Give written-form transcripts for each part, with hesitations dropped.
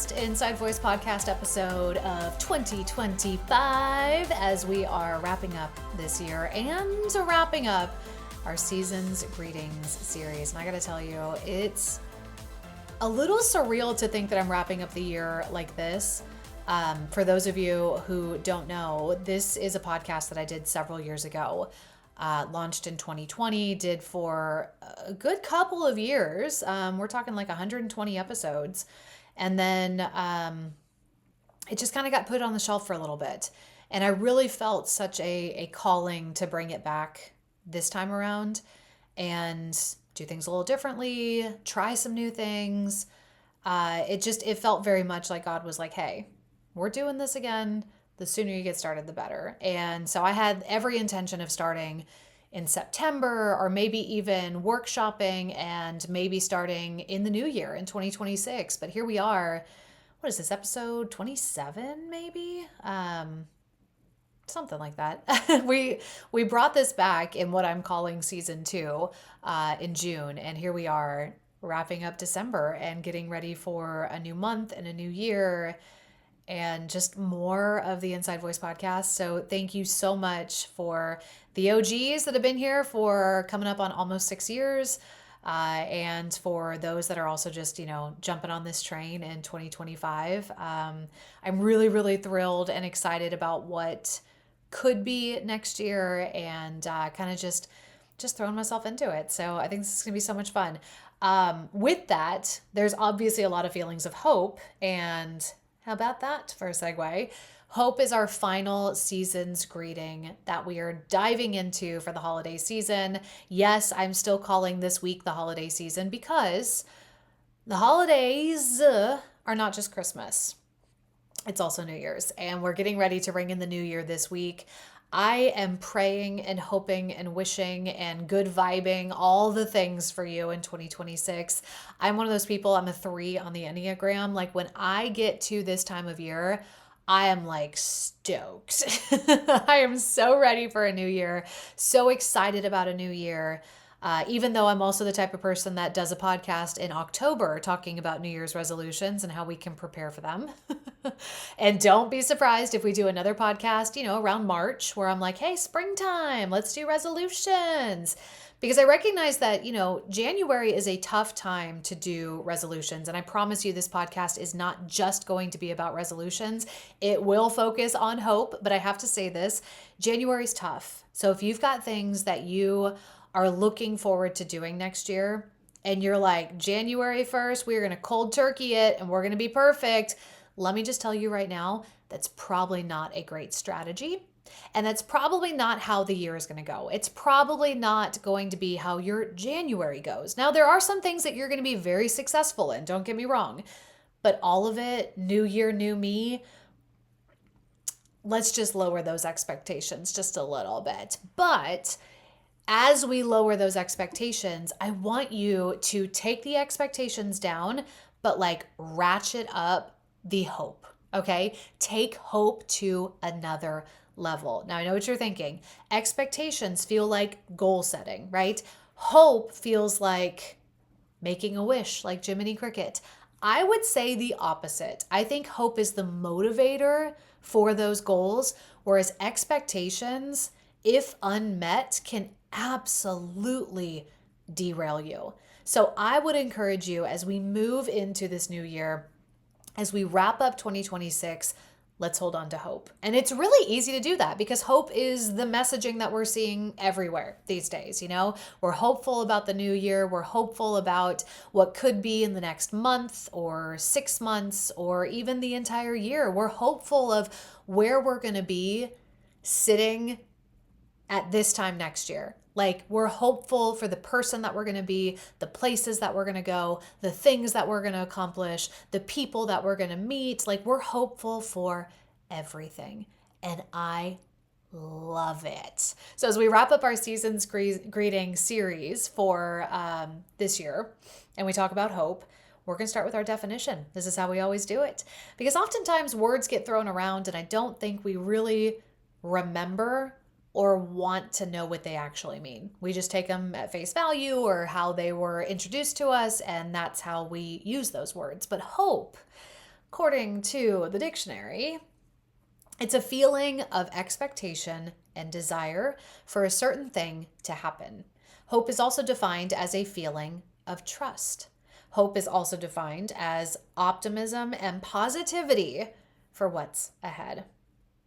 last Inside Voice podcast episode of 2025 as we are wrapping up this year and wrapping up our Season's Greetings series. And I gotta tell you, it's a little surreal to think that I'm wrapping up the year like this. For those of you who don't know, this is a podcast that I did several years ago. Launched in 2020, did for a good couple of years. We're talking like 120 episodes. And then it just kind of got put on the shelf for a little bit. And I really felt such a calling to bring it back this time around and do things a little differently, try some new things. It felt very much like God was like, hey, we're doing this again. The sooner you get started, the better. And so I had every intention of starting in September or maybe even workshopping and maybe starting in the new year in 2026. But here we are. What is this, episode 27 maybe? Something like that. We brought this back in what I'm calling season 2 in June. And here we are wrapping up December and getting ready for a new month and a new year and just more of the Inside Voice podcast. So thank you so much for the OGs that have been here for coming up on almost 6 years. And for those that are also just, jumping on this train in 2025. I'm really, really thrilled and excited about what could be next year and kind of just throwing myself into it. So I think this is going to be so much fun. With that, there's obviously a lot of feelings of hope. And how about that for a segue? Hope is our final season's greeting that we are diving into for the holiday season. Yes, I'm still calling this week the holiday season because the holidays are not just Christmas. It's also New Year's, and we're getting ready to ring in the new year this week. I am praying and hoping and wishing and good vibing all the things for you in 2026. I'm one of those people, I'm a 3 on the Enneagram. Like when I get to this time of year, I am like stoked. I am so ready for a new year, so excited about a new year. Even though I'm also the type of person that does a podcast in October talking about New Year's resolutions and how we can prepare for them. And don't be surprised if we do another podcast, around March where I'm like, hey, springtime, let's do resolutions. Because I recognize that, January is a tough time to do resolutions. And I promise you this podcast is not just going to be about resolutions. It will focus on hope, but I have to say this, January's tough. So if you've got things that you are looking forward to doing next year and you're like, January 1st, we're going to cold turkey it and we're going to be perfect. Let me just tell you right now, that's probably not a great strategy. And that's probably not how the year is going to go. It's probably not going to be how your January goes. Now, there are some things that you're going to be very successful in, don't get me wrong. But all of it, new year, new me, let's just lower those expectations just a little bit. But as we lower those expectations, I want you to take the expectations down, but like ratchet up the hope, okay? Take hope to another level. Now, I know what you're thinking. Expectations feel like goal setting, right? Hope feels like making a wish, like Jiminy Cricket. I would say the opposite. I think hope is the motivator for those goals, whereas expectations, if unmet, can absolutely derail you. So I would encourage you as we move into this new year, as we wrap up 2026, let's hold on to hope. And it's really easy to do that because hope is the messaging that we're seeing everywhere these days. We're hopeful about the new year. We're hopeful about what could be in the next month or 6 months or even the entire year. We're hopeful of where we're going to be sitting at this time next year. Like we're hopeful for the person that we're going to be, the places that we're going to go, the things that we're going to accomplish, the people that we're going to meet. Like we're hopeful for everything. And I love it. So as we wrap up our season's greeting series for this year, and we talk about hope, we're going to start with our definition. This is how we always do it. Because oftentimes words get thrown around and I don't think we really remember or want to know what they actually mean. We just take them at face value or how they were introduced to us, and that's how we use those words. But hope, According to the dictionary, it's a feeling of expectation and desire for a certain thing to happen. Hope is also defined as a feeling of trust. Hope is also defined as optimism and positivity for what's ahead.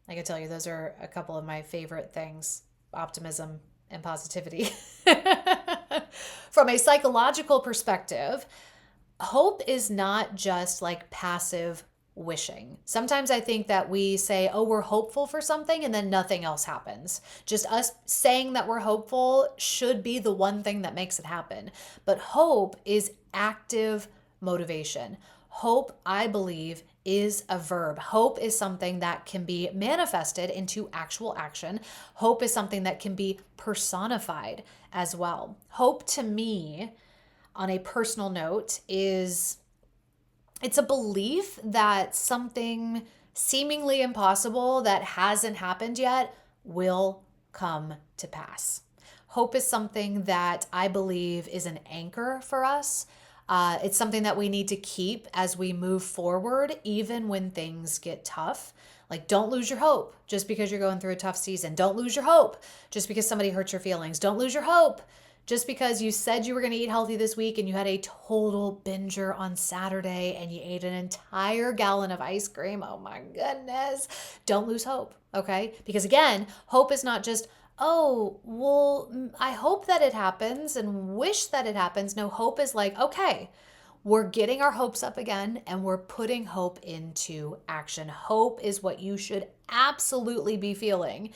I can tell you, those are a couple of my favorite things: optimism and positivity. From a psychological perspective, hope is not just like passive wishing. Sometimes I think that we say, oh, we're hopeful for something, and then nothing else happens. Just us saying that we're hopeful should be the one thing that makes it happen. But hope is active motivation. Hope, I believe, is a verb. Hope is something that can be manifested into actual action. Hope is something that can be personified as well. Hope to me, on a personal note, it's a belief that something seemingly impossible that hasn't happened yet will come to pass. Hope is something that I believe is an anchor for us. It's something that we need to keep as we move forward, even when things get tough. Like, don't lose your hope just because you're going through a tough season. Don't lose your hope just because somebody hurt your feelings. Don't lose your hope just because you said you were going to eat healthy this week and you had a total binger on Saturday and you ate an entire gallon of ice cream. Oh my goodness. Don't lose hope, okay? Because again, hope is not just, oh, well, I hope that it happens and wish that it happens. No, hope is like, okay, we're getting our hopes up again and we're putting hope into action. Hope is what you should absolutely be feeling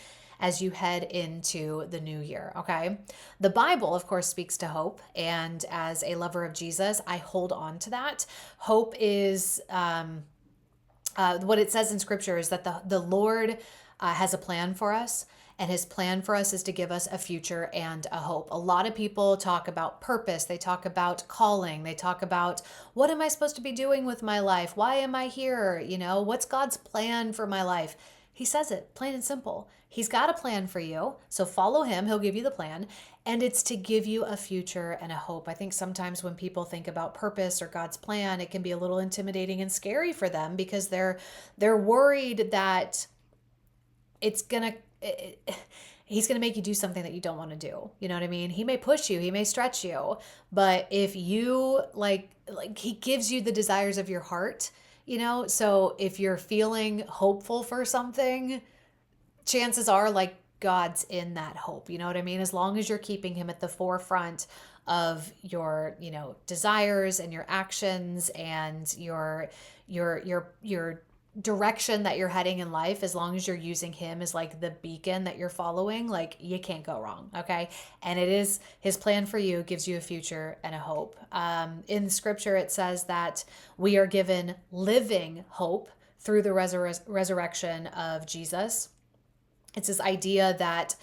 as you head into the new year, okay? The Bible, of course, speaks to hope. And as a lover of Jesus, I hold on to that. Hope is what it says in scripture is that the Lord has a plan for us. And his plan for us is to give us a future and a hope. A lot of people talk about purpose. They talk about calling. They talk about, what am I supposed to be doing with my life? Why am I here? You know, what's God's plan for my life? He says it plain and simple. He's got a plan for you. So follow him. He'll give you the plan. And it's to give you a future and a hope. I think sometimes when people think about purpose or God's plan, it can be a little intimidating and scary for them because they're worried that it's going to he's going to make you do something that you don't want to do. You know what I mean? He may push you, he may stretch you, but if you like he gives you the desires of your heart, you know? So if you're feeling hopeful for something, chances are like God's in that hope. You know what I mean? As long as you're keeping him at the forefront of your, you know, desires and your actions and your direction that you're heading in life, as long as you're using him as like the beacon that you're following, like you can't go wrong. Okay. And it is his plan for you, gives you a future and a hope. In scripture, it says that we are given living hope through the resurrection of Jesus. It's this idea that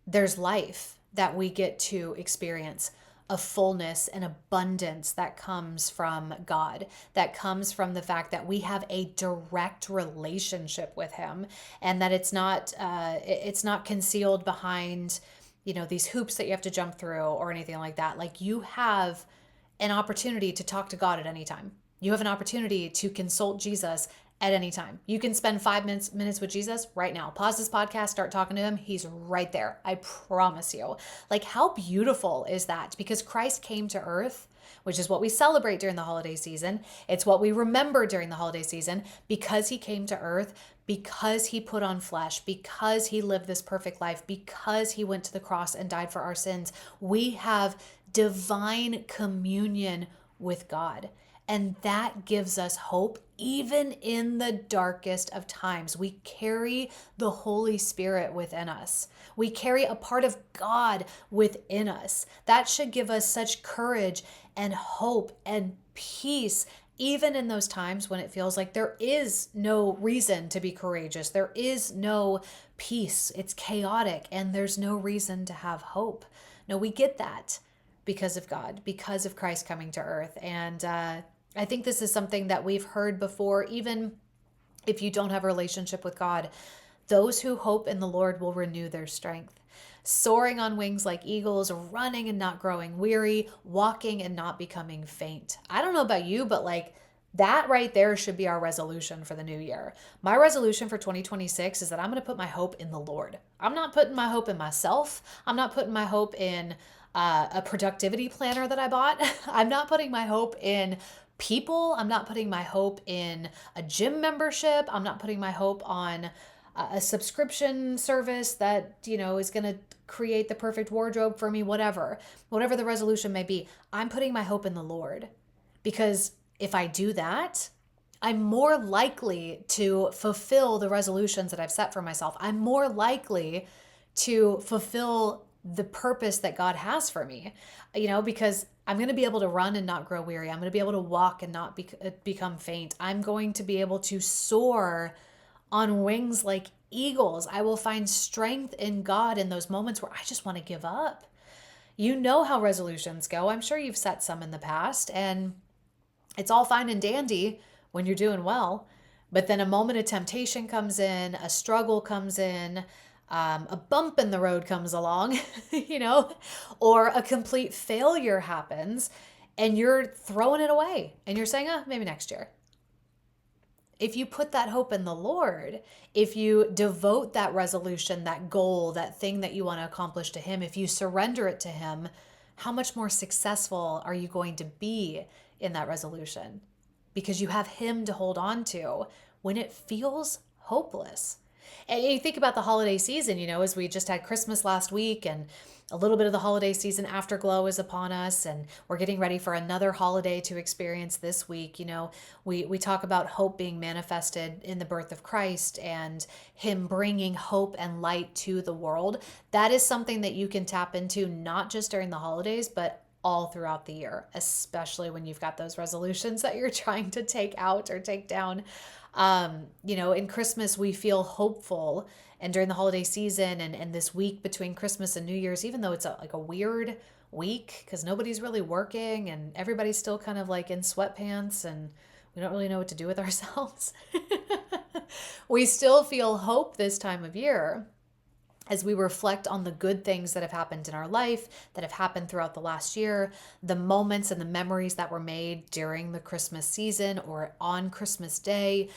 there's life that we get to experience, a fullness and abundance that comes from God, that comes from the fact that we have a direct relationship with him, and that it's not concealed behind, you know, these hoops that you have to jump through or anything like that. Like, you have an opportunity to talk to God at any time. You have an opportunity to consult Jesus at any time. You can spend 5 minutes with Jesus right now. Pause this podcast, start talking to him. He's right there. I promise you. Like, how beautiful is that? Because Christ came to earth, which is what we celebrate during the holiday season. It's what we remember during the holiday season, because he came to earth, because he put on flesh, because he lived this perfect life, because he went to the cross and died for our sins. We have divine communion with God. And that gives us hope even in the darkest of times. We carry the Holy Spirit within us. We carry a part of God within us. That should give us such courage and hope and peace, even in those times when it feels like there is no reason to be courageous. There is no peace. It's chaotic and there's no reason to have hope. No, we get that because of God, because of Christ coming to earth. And I think this is something that we've heard before. Even if you don't have a relationship with God, those who hope in the Lord will renew their strength. Soaring on wings like eagles, running and not growing weary, walking and not becoming faint. I don't know about you, but like, That right there should be our resolution for the new year. My resolution for 2026 is that I'm going to put my hope in the Lord. I'm not putting my hope in myself. I'm not putting my hope in a productivity planner that I bought. I'm not putting my hope in people. I'm not putting my hope in a gym membership. I'm not putting my hope on a subscription service that, is going to create the perfect wardrobe for me, whatever the resolution may be. I'm putting my hope in the Lord, because if I do that, I'm more likely to fulfill the resolutions that I've set for myself. I'm more likely to fulfill the purpose that God has for me, because I'm going to be able to run and not grow weary. I'm going to be able to walk and not become faint. I'm going to be able to soar on wings like eagles. I will find strength in God in those moments where I just want to give up. You know how resolutions go. I'm sure you've set some in the past, and it's all fine and dandy when you're doing well. But then a moment of temptation comes in, a struggle comes in, a bump in the road comes along, or a complete failure happens, and you're throwing it away and you're saying, maybe next year. If you put that hope in the Lord, if you devote that resolution, that goal, that thing that you want to accomplish to Him, if you surrender it to Him, how much more successful are you going to be in that resolution? Because you have Him to hold on to when it feels hopeless. And you think about the holiday season, as we just had Christmas last week, and a little bit of the holiday season afterglow is upon us, and we're getting ready for another holiday to experience this week. We talk about hope being manifested in the birth of Christ and Him bringing hope and light to the world. That is something that you can tap into, not just during the holidays, but all throughout the year, especially when you've got those resolutions that you're trying to take out or take down. In Christmas, we feel hopeful. And during the holiday season and this week between Christmas and New Year's, even though it's like a weird week because nobody's really working and everybody's still kind of like in sweatpants and we don't really know what to do with ourselves, we still feel hope this time of year as we reflect on the good things that have happened in our life, that have happened throughout the last year, the moments and the memories that were made during the Christmas season or on Christmas Day.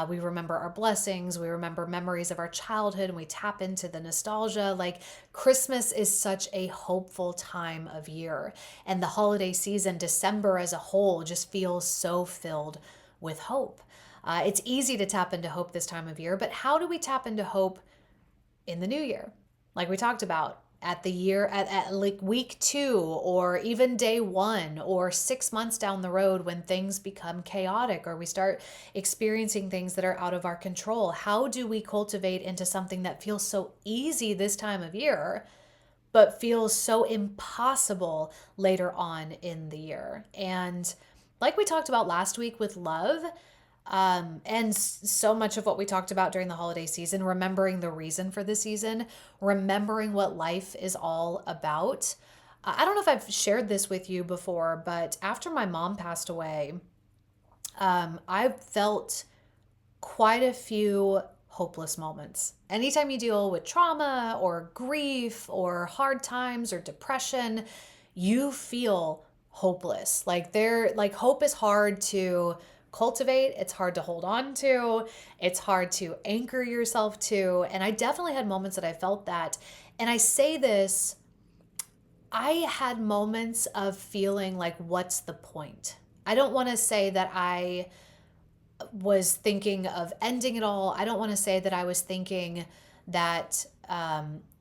We remember our blessings, we remember memories of our childhood, and we tap into the nostalgia. Like, Christmas is such a hopeful time of year. And the holiday season, December as a whole, just feels so filled with hope. It's easy to tap into hope this time of year, but how do we tap into hope in the new year? Like we talked about, at the year, at like week 2, or even day 1, or 6 months down the road when things become chaotic or we start experiencing things that are out of our control. How do we cultivate into something that feels so easy this time of year but feels so impossible later on in the year? And like we talked about last week with love, and so much of what we talked about during the holiday season, remembering the reason for the season, remembering what life is all about. I don't know if I've shared this with you before, but after my mom passed away, I felt quite a few hopeless moments. Anytime you deal with trauma or grief or hard times or depression, you feel hopeless. Like hope is hard to cultivate, it's hard to hold on to, it's hard to anchor yourself to. And I definitely had moments that I felt that. And I say this, I had moments of feeling like, what's the point? I don't want to say that I was thinking of ending it all. I don't want to say that I was thinking that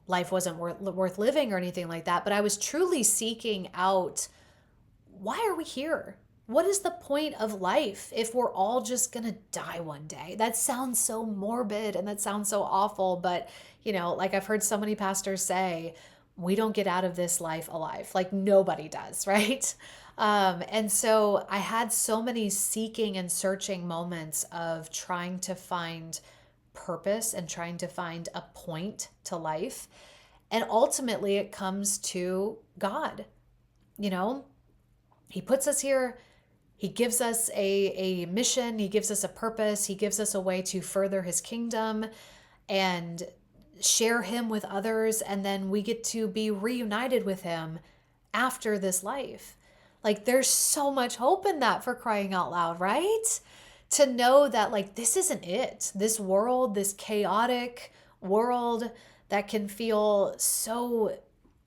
life wasn't worth living or anything like that, but I was truly seeking out, why are we here? What is the point of life if we're all just going to die one day? That sounds so morbid and that sounds so awful, but like I've heard so many pastors say, we don't get out of this life alive. Like, nobody does, right? And so I had so many seeking and searching moments of trying to find purpose and trying to find a point to life. And ultimately it comes to God. He puts us here. He gives us a mission. He gives us a purpose. He gives us a way to further His kingdom and share Him with others. And then we get to be reunited with Him after this life. Like there's so much hope in that, for crying out loud, right? To know that like this isn't it. This world, this chaotic world that can feel so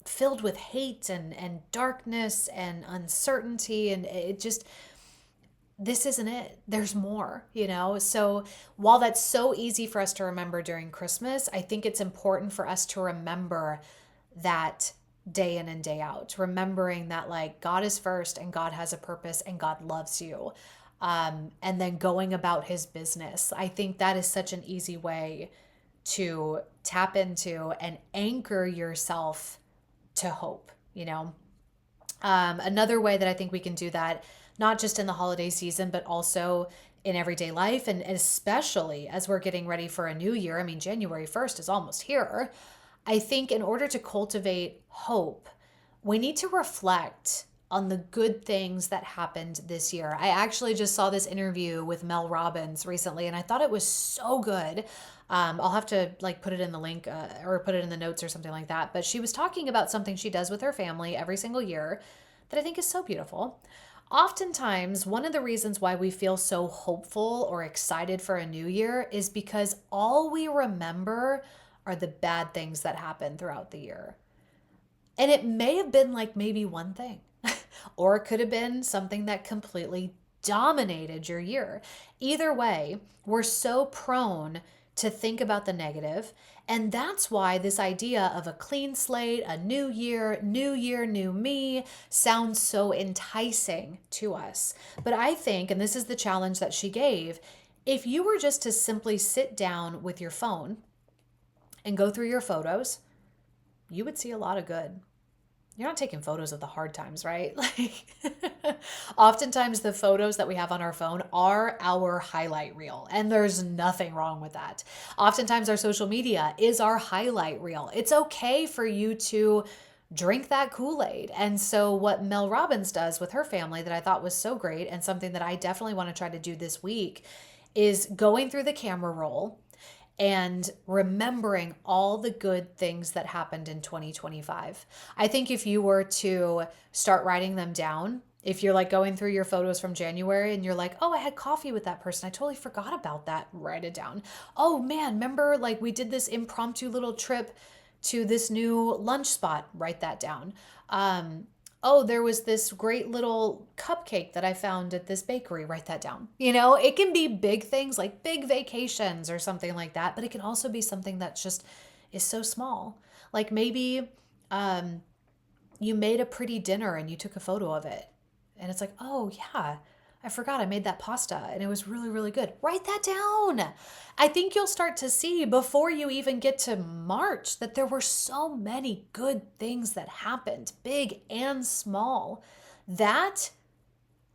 filled with hate and darkness and uncertainty, and it just, this isn't it. There's more, you know? So while that's so easy for us to remember during Christmas, I think it's important for us to remember that day in and day out, remembering that like God is first and God has a purpose and God loves you. And then going about his business. I think that is such an easy way to tap into and anchor yourself to hope, you know? Another way that I think we can do that, not just in the holiday season, but also in everyday life, and especially as we're getting ready for a new year. I mean, January 1st is almost here. I think in order to cultivate hope, we need to reflect on the good things that happened this year. I actually just saw this interview with Mel Robbins recently, and I thought it was so good. I'll have to like put it in the link or put it in the notes or something like that. But she was talking about something she does with her family every single year that I think is so beautiful. Oftentimes, one of the reasons why we feel so hopeful or excited for a new year is because all we remember are the bad things that happened throughout the year. And it may have been like maybe one thing, or it could have been something that completely dominated your year. Either way, we're so prone to think about the negative. And that's why this idea of a clean slate, a new year, new me sounds so enticing to us. But I think, and this is the challenge that she gave, if you were just to simply sit down with your phone and go through your photos, you would see a lot of good. You're not taking photos of the hard times, right? Like, oftentimes the photos that we have on our phone are our highlight reel, and there's nothing wrong with that. Oftentimes our social media is our highlight reel. It's okay for you to drink that Kool-Aid. And so what Mel Robbins does with her family that I thought was so great, and something that I definitely want to try to do this week, is going through the camera roll and remembering all the good things that happened in 2025. I think if you were to start writing them down, if you're like going through your photos from January and you're like, oh, I had coffee with that person, I totally forgot about that, write it down. Oh man, remember like we did this impromptu little trip to this new lunch spot, write that down. Oh, there was this great little cupcake that I found at this bakery, write that down. You know, it can be big things like big vacations or something like that, but it can also be something that just is so small. Like maybe you made a pretty dinner and you took a photo of it. And it's like, oh, yeah, I forgot I made that pasta and it was really, really good. Write that down. I think you'll start to see before you even get to March that there were so many good things that happened, big and small. That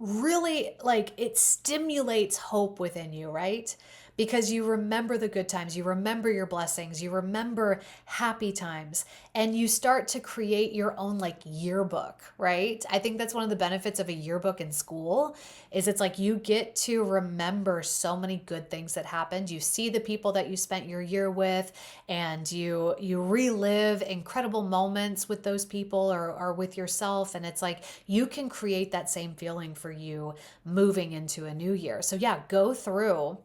really, like, it stimulates hope within you, right? Because you remember the good times, you remember your blessings, you remember happy times, and you start to create your own like yearbook, right? I think that's one of the benefits of a yearbook in school is it's like you get to remember so many good things that happened. You see the people that you spent your year with, and you relive incredible moments with those people or with yourself, and it's like you can create that same feeling for you moving into a new year. So yeah, go through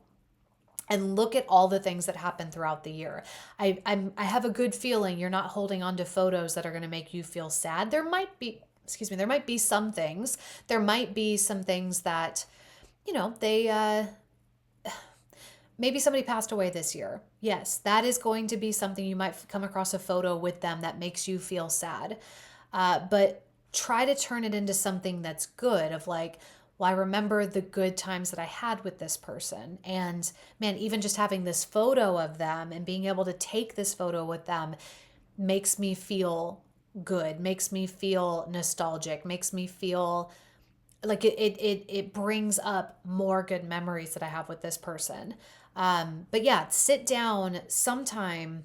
and look at all the things that happened throughout the year. I have a good feeling you're not holding on to photos that are going to make you feel sad. There might be, excuse me, there might be some things. There might be some things that, you know, maybe somebody passed away this year. Yes, that is going to be something you might come across a photo with them that makes you feel sad. But try to turn it into something that's good, of like, well, I remember the good times that I had with this person. And man, even just having this photo of them and being able to take this photo with them makes me feel good, makes me feel nostalgic, makes me feel like it brings up more good memories that I have with this person. But yeah, sit down sometime,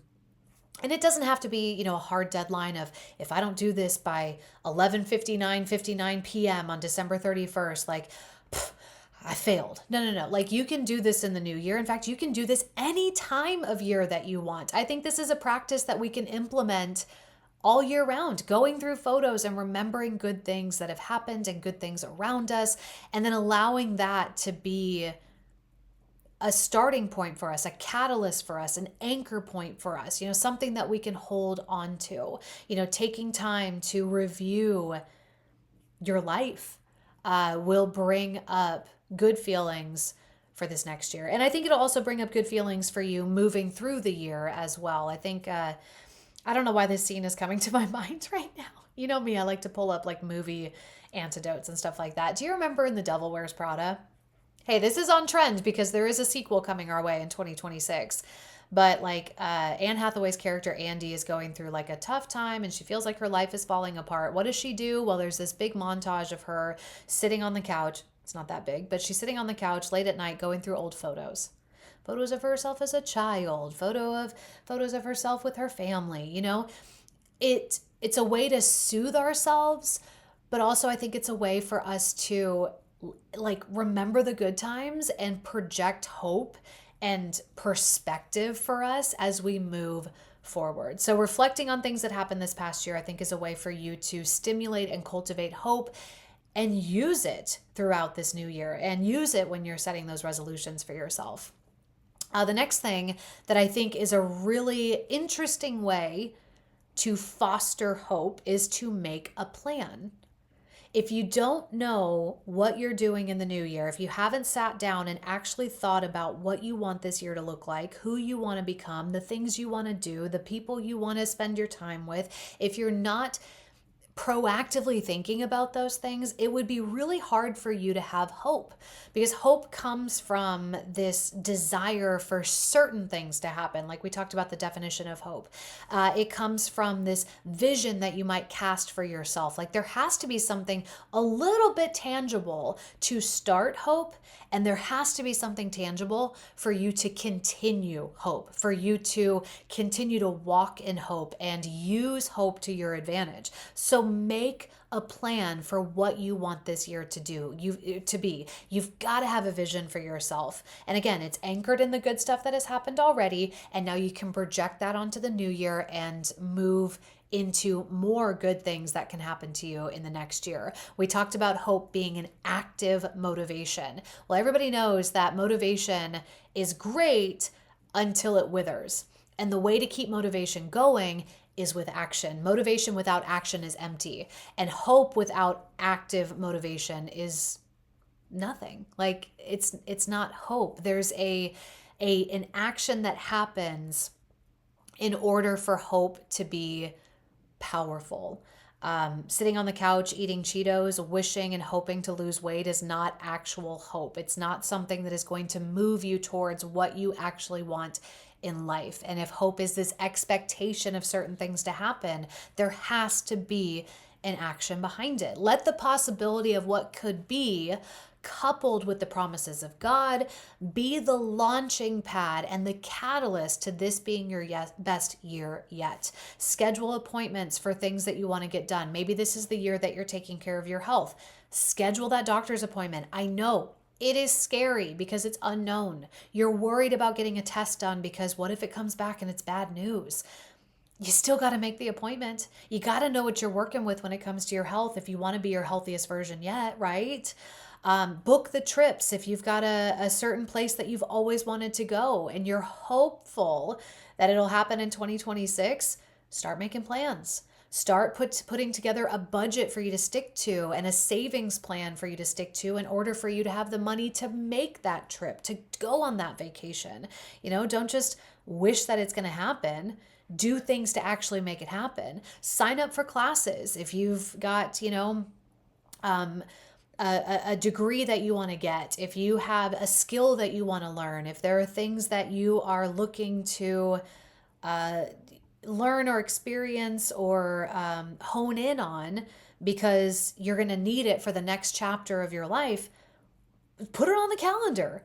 and it doesn't have to be, you know, a hard deadline of if I don't do this by 11:59 p.m. on December 31st, like pff, I failed. No, no, no. Like you can do this in the new year. In fact, you can do this any time of year that you want. I think this is a practice that we can implement all year round, going through photos and remembering good things that have happened and good things around us, and then allowing that to be a starting point for us, a catalyst for us, an anchor point for us, something that we can hold on to, taking time to review your life will bring up good feelings for this next year. And I think it'll also bring up good feelings for you moving through the year as well. I think, I don't know why this scene is coming to my mind right now. You know me, I like to pull up like movie antidotes and stuff like that. Do you remember in The Devil Wears Prada? Hey, this is on trend because there is a sequel coming our way in 2026. But like Anne Hathaway's character Andy is going through like a tough time and she feels like her life is falling apart. What does she do? Well, there's this big montage of her sitting on the couch. It's not that big, but she's sitting on the couch late at night going through old photos. Photos of herself as a child, photos of herself with her family, it's a way to soothe ourselves, but also I think it's a way for us to like remember the good times and project hope and perspective for us as we move forward. So reflecting on things that happened this past year, I think is a way for you to stimulate and cultivate hope and use it throughout this new year and use it when you're setting those resolutions for yourself. The next thing that I think is a really interesting way to foster hope is to make a plan. If you don't know what you're doing in the new year, if you haven't sat down and actually thought about what you want this year to look like, who you want to become, the things you want to do, the people you want to spend your time with, if you're not proactively thinking about those things, it would be really hard for you to have hope, because hope comes from this desire for certain things to happen. Like we talked about the definition of hope. It comes from this vision that you might cast for yourself. Like there has to be something a little bit tangible to start hope, and there has to be something tangible for you to continue hope, for you to continue to walk in hope and use hope to your advantage. So make a plan for what you want this year to do, to be. You've got to have a vision for yourself. And again, it's anchored in the good stuff that has happened already, and now you can project that onto the new year and move into more good things that can happen to you in the next year. We talked about hope being an active motivation. Well, everybody knows that motivation is great until it withers. And the way to keep motivation going is with action. Motivation without action is empty. And hope without active motivation is nothing. Like it's not hope. There's an action that happens in order for hope to be powerful. Sitting on the couch eating Cheetos, wishing and hoping to lose weight is not actual hope. It's not something that is going to move you towards what you actually want in life. And if hope is this expectation of certain things to happen, there has to be an action behind it. Let the possibility of what could be, coupled with the promises of God, be the launching pad and the catalyst to this being your best year yet. Schedule appointments for things that you want to get done. Maybe this is the year that you're taking care of your health. Schedule that doctor's appointment. I know it is scary because it's unknown. You're worried about getting a test done because what if it comes back and it's bad news? You still got to make the appointment. You got to know what you're working with when it comes to your health if you want to be your healthiest version yet, right? Book the trips if you've got a certain place that you've always wanted to go and you're hopeful that it'll happen in 2026. Start making plans. Start putting together a budget for you to stick to and a savings plan for you to stick to in order for you to have the money to make that trip, to go on that vacation. Don't just wish that it's going to happen. Do things to actually make it happen. Sign up for classes if you've got, a degree that you want to get, if you have a skill that you want to learn, if there are things that you are looking to learn or experience or hone in on because you're going to need it for the next chapter of your life, put it on the calendar.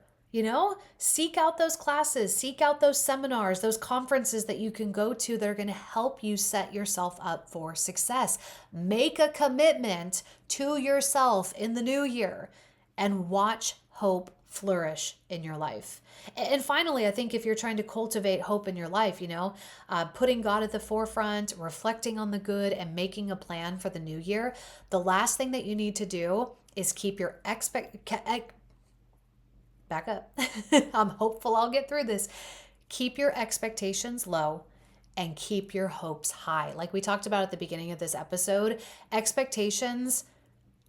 Seek out those classes, seek out those seminars, those conferences that you can go to that are going to help you set yourself up for success. Make a commitment to yourself in the new year and watch hope flourish in your life. And finally, I think if you're trying to cultivate hope in your life, putting God at the forefront, reflecting on the good, and making a plan for the new year, the last thing that you need to do is keep your back up. I'm hopeful I'll get through this. Keep your expectations low and keep your hopes high. Like we talked about at the beginning of this episode, expectations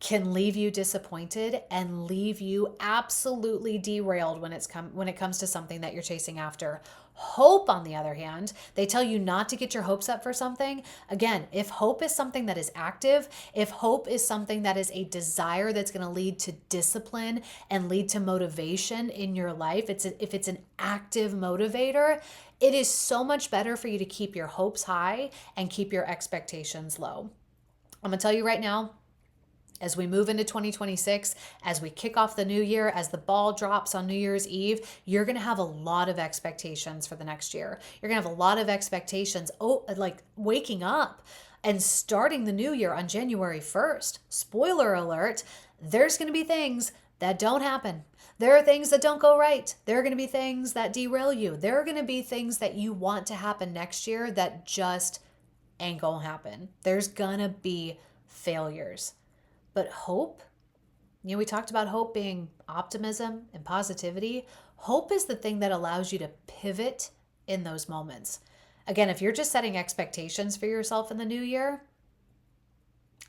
can leave you disappointed and leave you absolutely derailed when it comes to something that you're chasing after. Hope, on the other hand, they tell you not to get your hopes up for something. Again, if hope is something that is active, if hope is something that is a desire that's going to lead to discipline and lead to motivation in your life, if it's an active motivator, it is so much better for you to keep your hopes high and keep your expectations low. I'm going to tell you right now, as we move into 2026, as we kick off the new year, as the ball drops on New Year's Eve, you're going to have a lot of expectations for the next year. You're going to have a lot of expectations, like waking up and starting the new year on January 1st. Spoiler alert, there's going to be things that don't happen. There are things that don't go right. There are going to be things that derail you. There are going to be things that you want to happen next year that just ain't going to happen. There's going to be failures. But hope, we talked about hope being optimism and positivity. Hope is the thing that allows you to pivot in those moments. Again, if you're just setting expectations for yourself in the new year,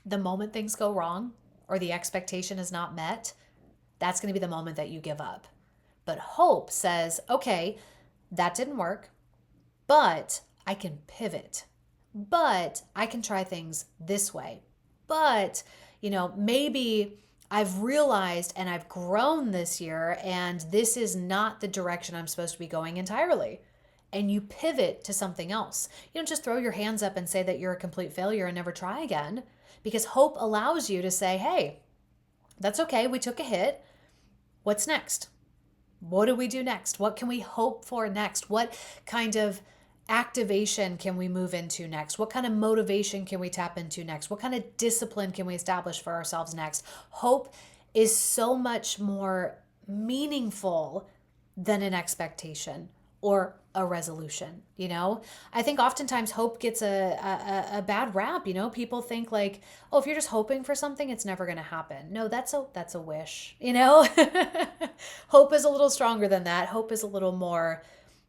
the moment things go wrong or the expectation is not met, that's going to be the moment that you give up. But hope says, okay, that didn't work, but I can pivot. But I can try things this way. But maybe I've realized and I've grown this year and this is not the direction I'm supposed to be going entirely. And you pivot to something else. You don't just throw your hands up and say that you're a complete failure and never try again, because hope allows you to say, hey, that's okay. We took a hit. What's next? What do we do next? What can we hope for next? What kind of activation can we move into next? What kind of motivation can we tap into next? What kind of discipline can we establish for ourselves next? Hope is so much more meaningful than an expectation or a resolution. I think oftentimes hope gets a bad rap. People think like, oh, if you're just hoping for something, it's never going to happen. No, that's a wish. Hope is a little stronger than that. Hope is a little more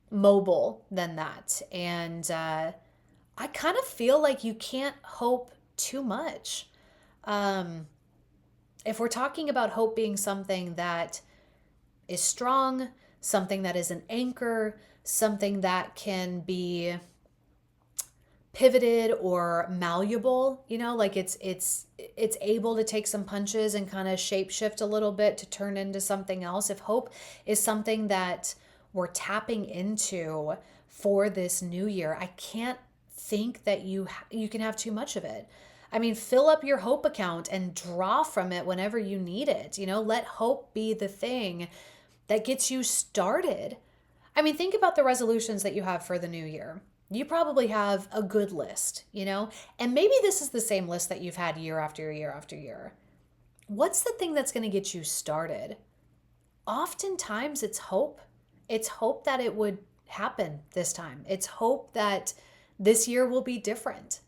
mobile than that. And I kind of feel like you can't hope too much. If we're talking about hope being something that is strong, something that is an anchor, something that can be pivoted or malleable, like it's able to take some punches and kind of shape shift a little bit to turn into something else. If hope is something that we're tapping into for this new year, I can't think that you can have too much of it. I mean, fill up your hope account and draw from it whenever you need it. Let hope be the thing that gets you started. I mean, think about the resolutions that you have for the new year. You probably have a good list, and maybe this is the same list that you've had year after year after year. What's the thing that's going to get you started? Oftentimes it's hope. It's hope that it would happen this time. It's hope that this year will be different,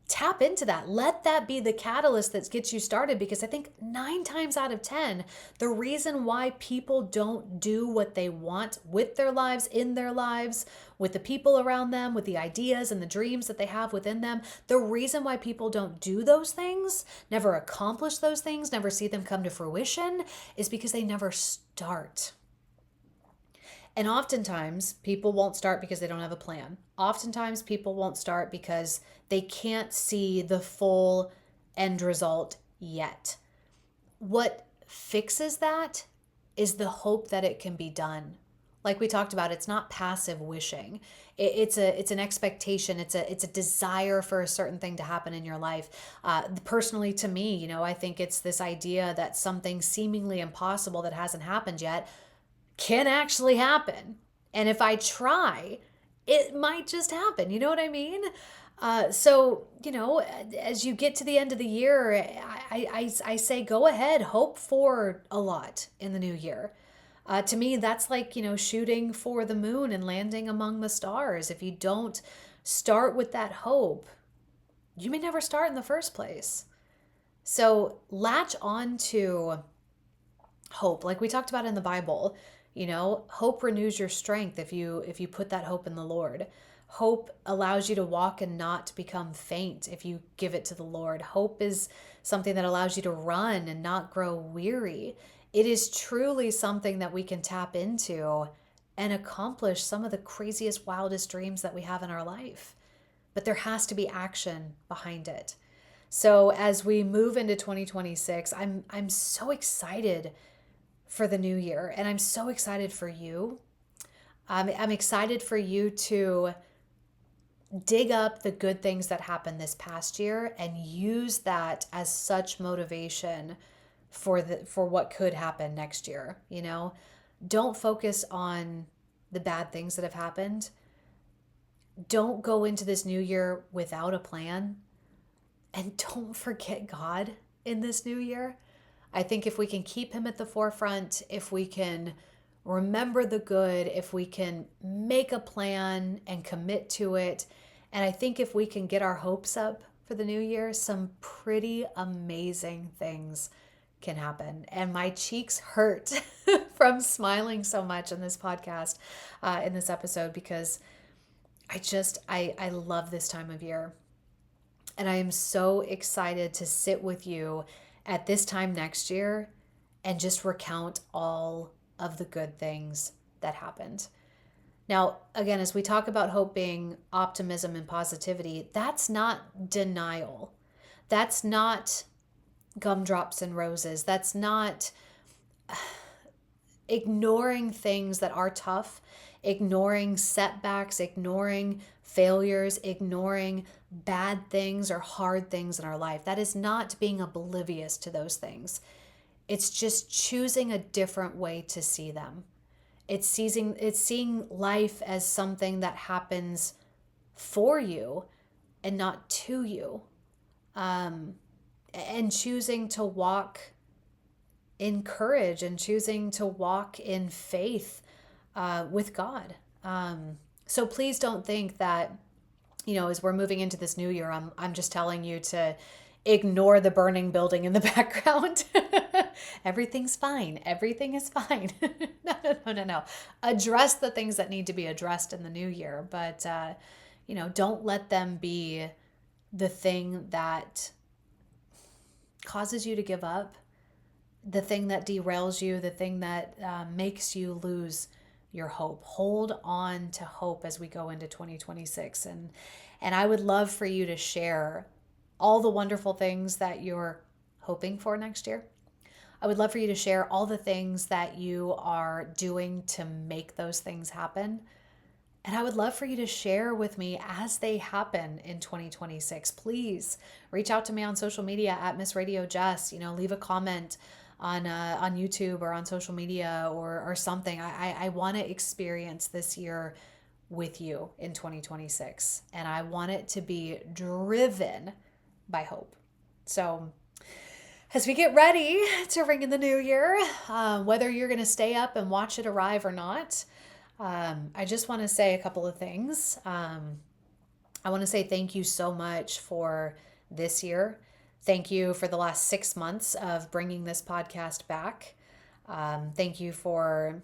Tap into that. Let that be the catalyst that gets you started, because I think 9 times out of 10, the reason why people don't do what they want with their lives, in their lives, with the people around them, with the ideas and the dreams that they have within them, the reason why people don't do those things, never accomplish those things, never see them come to fruition, is because they never start. And oftentimes people won't start because they don't have a plan. Oftentimes people won't start because they can't see the full end result yet. What fixes that is the hope that it can be done. Like we talked about, it's not passive wishing. It's an expectation. It's a desire for a certain thing to happen in your life. Personally, to me, I think it's this idea that something seemingly impossible that hasn't happened yet can actually happen. And if I try, it might just happen. You know what I mean? So, as you get to the end of the year, I say go ahead, hope for a lot in the new year. To me, that's like, shooting for the moon and landing among the stars. If you don't start with that hope, you may never start in the first place. So latch on to hope, like we talked about in the Bible. Hope renews your strength if you put that hope in the Lord. Hope allows you to walk and not become faint if you give it to the Lord. Hope is something that allows you to run and not grow weary. It is truly something that we can tap into and accomplish some of the craziest, wildest dreams that we have in our life. But there has to be action behind it. So as we move into 2026, I'm so excited for the new year, and I'm so excited for you. I'm excited for you to dig up the good things that happened this past year and use that as such motivation for what could happen next year. Don't focus on the bad things that have happened. Don't go into this new year without a plan, and don't forget God in this new year. I think if we can keep him at the forefront, if we can remember the good, if we can make a plan and commit to it, and I think if we can get our hopes up for the new year, some pretty amazing things can happen. And my cheeks hurt from smiling so much in this podcast, in this episode, because I love this time of year. And I am so excited to sit with you at this time next year and just recount all of the good things that happened. Now, again, as we talk about hope being optimism and positivity, that's not denial. That's not gumdrops and roses. That's not ignoring things that are tough, ignoring setbacks, ignoring failures, ignoring bad things or hard things in our life. That is not being oblivious to those things. It's just choosing a different way to see them. It's seeing life as something that happens for you and not to you. And choosing to walk in courage and choosing to walk in faith with God. So please don't think that, as we're moving into this new year, I'm just telling you to ignore the burning building in the background. Everything's fine. Everything is fine. No. Address the things that need to be addressed in the new year, but don't let them be the thing that causes you to give up, the thing that derails you, the thing that makes you lose your hope. Hold on to hope as we go into 2026. And I would love for you to share all the wonderful things that you're hoping for next year. I would love for you to share all the things that you are doing to make those things happen. And I would love for you to share with me as they happen in 2026. Please reach out to me on social media at Miss Radio Jess. Leave a comment on YouTube or on social media or something. I want to experience this year with you in 2026, and I want it to be driven by hope. So as we get ready to ring in the new year, whether you're going to stay up and watch it arrive or not, I just want to say a couple of things. I want to say thank you so much for this year. Thank you for the last 6 months of bringing this podcast back. Thank you for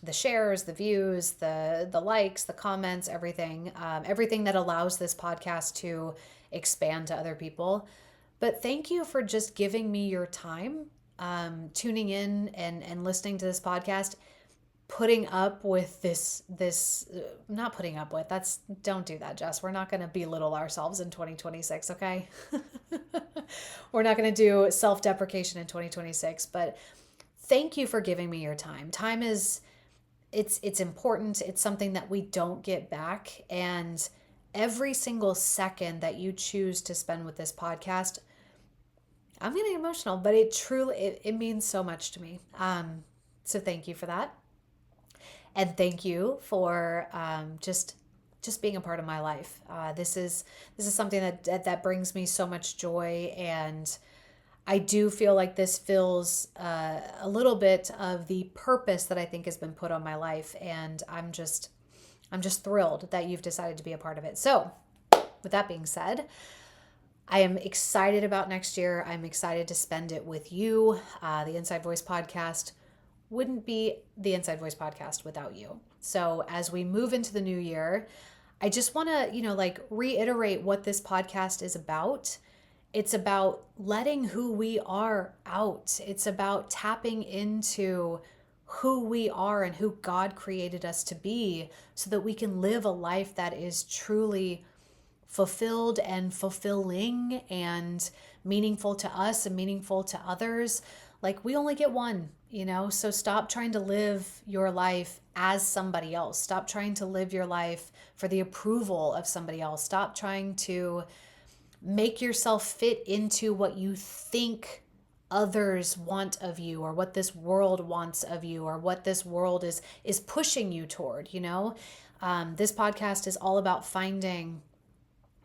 the shares, the views, the likes, the comments, everything that allows this podcast to expand to other people. But thank you for just giving me your time, tuning in and listening to this podcast, putting up with this not putting up with, don't do that, Jess. We're not going to belittle ourselves in 2026, okay? We're not going to do self-deprecation in 2026, but thank you for giving me your time. Time is, it's important. It's something that we don't get back. And every single second that you choose to spend with this podcast, I'm getting emotional, but it truly, it means so much to me. So thank you for that. And thank you for just being a part of my life. This is something that brings me so much joy, and I do feel like this fills a little bit of the purpose that I think has been put on my life, and I'm just thrilled that you've decided to be a part of it. So, with that being said, I am excited about next year. I'm excited to spend it with you. The Inside Voice podcast wouldn't be the Inside Voice podcast without you. So as we move into the new year, I just want to, like reiterate what this podcast is about. It's about letting who we are out. It's about tapping into who we are and who God created us to be so that we can live a life that is truly fulfilled and fulfilling and meaningful to us and meaningful to others. Like, we only get one, so stop trying to live your life as somebody else. Stop trying to live your life for the approval of somebody else. Stop trying to make yourself fit into what you think others want of you, or what this world wants of you, or what this world is pushing you toward. This podcast is all about finding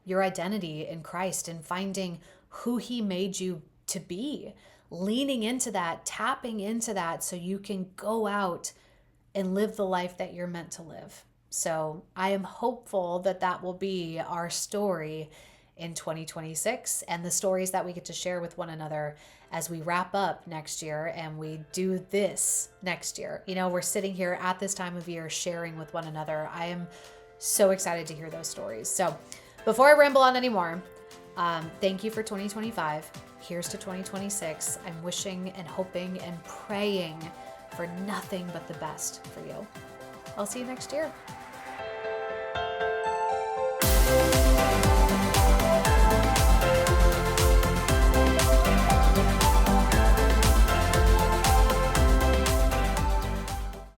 your identity in Christ and finding who he made you to be, leaning into that, tapping into that so you can go out and live the life that you're meant to live. So I am hopeful that that will be our story in 2026, and the stories that we get to share with one another as we wrap up next year and we do this next year. We're sitting here at this time of year sharing with one another. I am so excited to hear those stories. So before I ramble on anymore, thank you for 2025. Here's to 2026. I'm wishing and hoping and praying for nothing but the best for you. I'll see you next year.